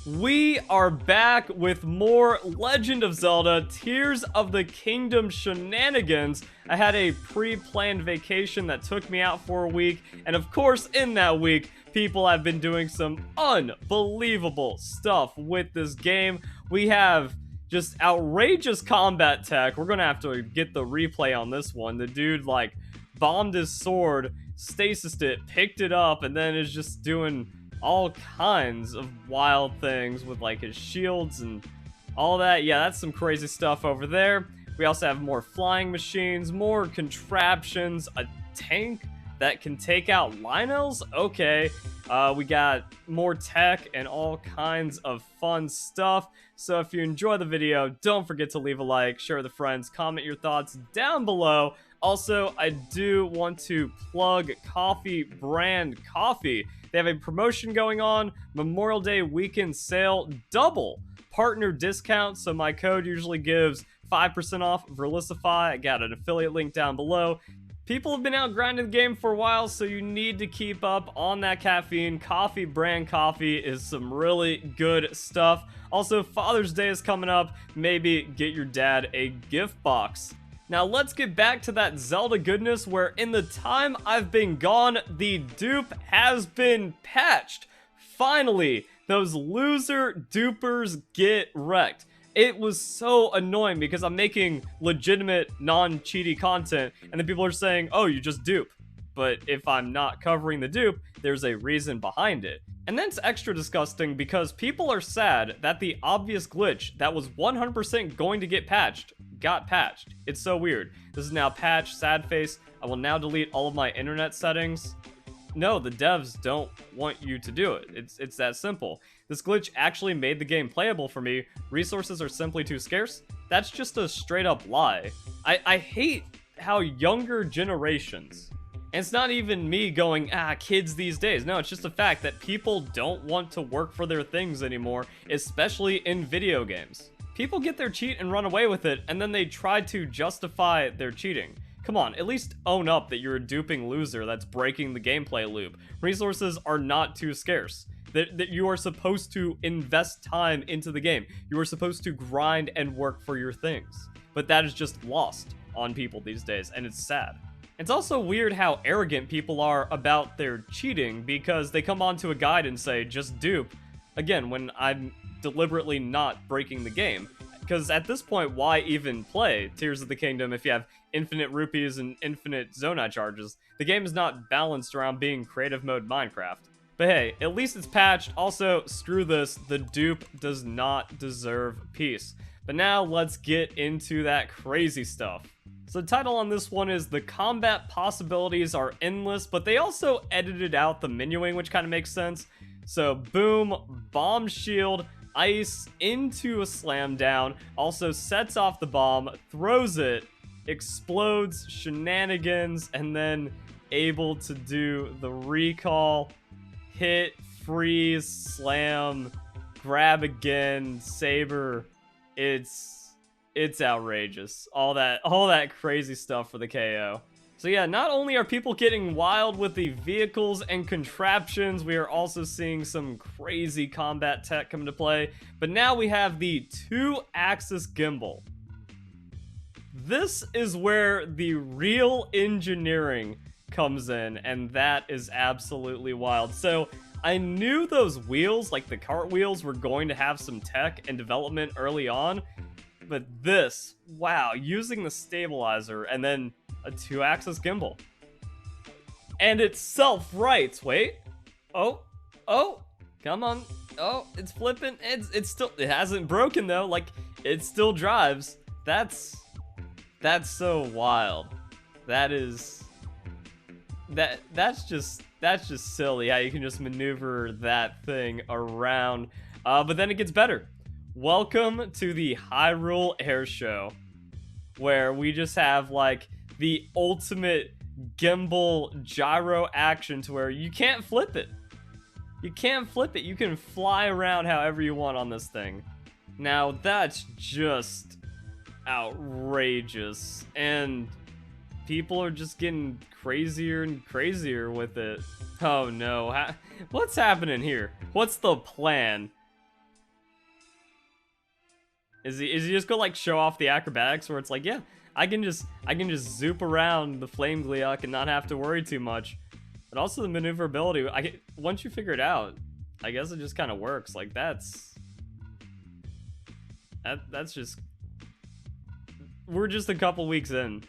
We are back with more Legend of Zelda Tears of the Kingdom shenanigans. I had a pre-planned vacation that took me out for a week, and of course, in that week, people have been doing some unbelievable stuff with this game. We have just outrageous combat tech. We're gonna have to get the replay on this one. The dude, like, bombed his sword, stasised it, picked it up, and then is just doing all kinds of wild things with like his shields and all that. Yeah, that's some crazy stuff over there. We also have more flying machines, more contraptions, a tank that can take out LYNELs. Okay, we got more tech and all kinds of fun stuff. So if you enjoy the video, don't forget to leave a like, share with friends, comment your thoughts down below. Also, I do want to plug Coffee Brand Coffee. They have a promotion going on, Memorial Day weekend sale, double partner discount. So my code usually gives 5% off Verlicify. I got an affiliate link down below. People have been out grinding the game for a while, so you need to keep up on that caffeine. Coffee Brand Coffee is some really good stuff. Also, Father's Day is coming up. Maybe get your dad a gift box. Now let's get back to that Zelda goodness, where in the time I've been gone, the dupe has been patched. Finally, those loser dupers get wrecked. It was so annoying because I'm making legitimate non-cheaty content and then people are saying, oh, you just dupe. But if I'm not covering the dupe, there's a reason behind it. And that's extra disgusting because people are sad that the obvious glitch that was 100% going to get patched got patched. It's so weird. This is now patched, sad face. I will now delete all of my internet settings. No, the devs don't want you to do it. It's that simple. This glitch actually made the game playable for me. Resources are simply too scarce. That's just a straight up lie. I hate how younger generations, and it's not even me going, kids these days. No, it's just the fact that people don't want to work for their things anymore, especially in video games. People get their cheat and run away with it, and then they try to justify their cheating. Come on, at least own up that you're a duping loser that's breaking the gameplay loop. Resources are not too scarce. That you are supposed to invest time into the game. You are supposed to grind and work for your things. But that is just lost on people these days, and it's sad. It's also weird how arrogant people are about their cheating because they come onto a guide and say, just dupe. Again, when I'm deliberately not breaking the game. Because at this point, why even play Tears of the Kingdom if you have infinite rupees and infinite Zonai charges? The game is not balanced around being creative mode Minecraft. But hey, at least it's patched. Also, screw this, the dupe does not deserve peace. But now let's get into that crazy stuff. So the title on this one is The Combat Possibilities Are Endless, but they also edited out the menuing, which kind of makes sense. So boom, bomb shield, ice into a slam down, also sets off the bomb, throws it, explodes, shenanigans, and then able to do the recall, hit, freeze, slam, grab again, saber. It's outrageous. All that crazy stuff for the KO. So yeah, not only are people getting wild with the vehicles and contraptions, we are also seeing some crazy combat tech come into play. But now we have the 2-axis gimbal. This is where the real engineering comes in, and that is absolutely wild. So I knew those wheels, like the cart wheels, were going to have some tech and development early on. But this, wow, using the stabilizer and then a 2-axis gimbal. And it self-rights. Wait. Oh, come on. Oh, it's flipping. It's still, it hasn't broken though. Like, it still drives. That's so wild. That's just silly how you can just maneuver that thing around. But then it gets better. Welcome to the Hyrule Air Show, where we just have like the ultimate gimbal gyro action to where you can't flip it. You can't flip it. You can fly around however you want on this thing. Now that's just outrageous, and people are just getting crazier and crazier with it. Oh no, what's happening here? What's the plan? Is he just gonna like show off the acrobatics where it's like, yeah, I can just zoop around the flame Gleeok and not have to worry too much. But also the maneuverability, once you figure it out, I guess it just kind of works. Like that's just, we're just a couple weeks in.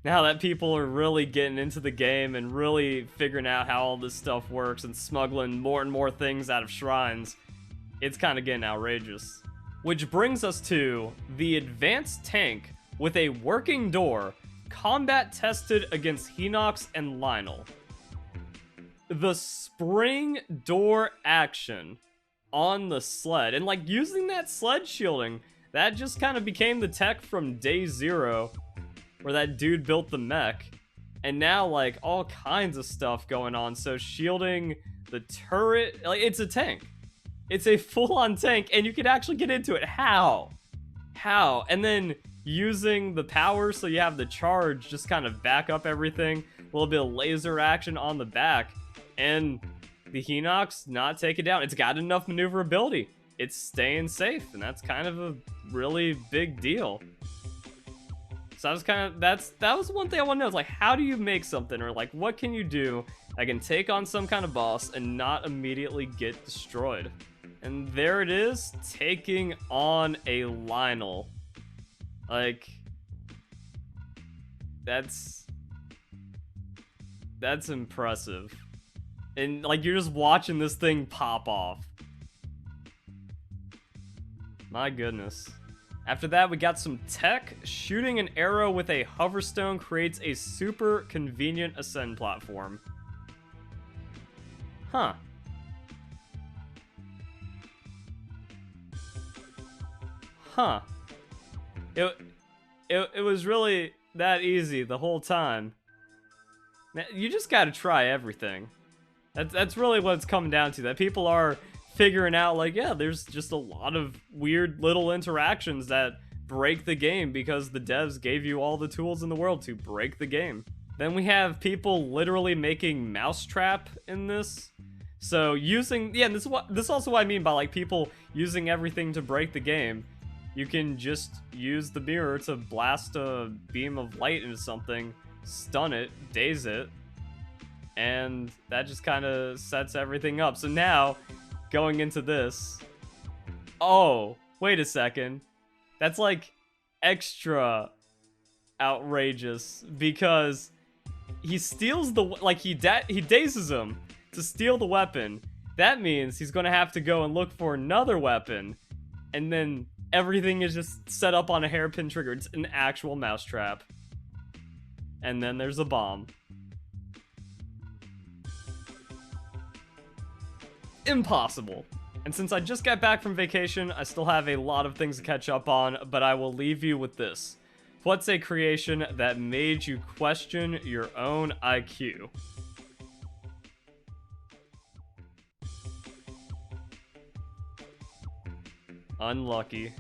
Now that people are really getting into the game and really figuring out how all this stuff works and smuggling more and more things out of shrines, it's kind of getting outrageous. Which brings us to the advanced tank with a working door, combat tested against Hinox and LYNEL. The spring door action on the sled, and like using that sled shielding, that just kind of became the tech from day 0, where that dude built the mech, and now like all kinds of stuff going on. So shielding the turret, like it's a tank. It's a full-on tank, and you can actually get into it. How? And then using the power so you have the charge just kind of back up everything. A little bit of laser action on the back, and the Hinox not take it down. It's got enough maneuverability. It's staying safe, and that's kind of a really big deal. So I was kind of, that was one thing I want to know, is like, how do you make something, or like, what can you do that can take on some kind of boss and not immediately get destroyed? And there it is, taking on a LYNEL. Like, that's impressive. And like, you're just watching this thing pop off. My goodness. After that, we got some tech. Shooting an arrow with a hoverstone creates a super convenient ascend platform. Huh. Huh. It was really that easy the whole time. You just gotta try everything. That's really what it's coming down to. That people are figuring out, like, yeah, there's just a lot of weird little interactions that break the game because the devs gave you all the tools in the world to break the game. Then we have people literally making mousetrap in this. So using, yeah, this is also what I mean by like people using everything to break the game. You can just use the mirror to blast a beam of light into something, stun it, daze it, and that just kind of sets everything up. So now, going into this, oh, wait a second, that's like extra outrageous because he steals the, like he dazes him to steal the weapon. That means he's gonna have to go and look for another weapon, and then everything is just set up on a hairpin trigger. It's an actual mousetrap. And then there's a bomb. Impossible. And since I just got back from vacation, I still have a lot of things to catch up on, but I will leave you with this. What's a creation that made you question your own IQ? Unlucky.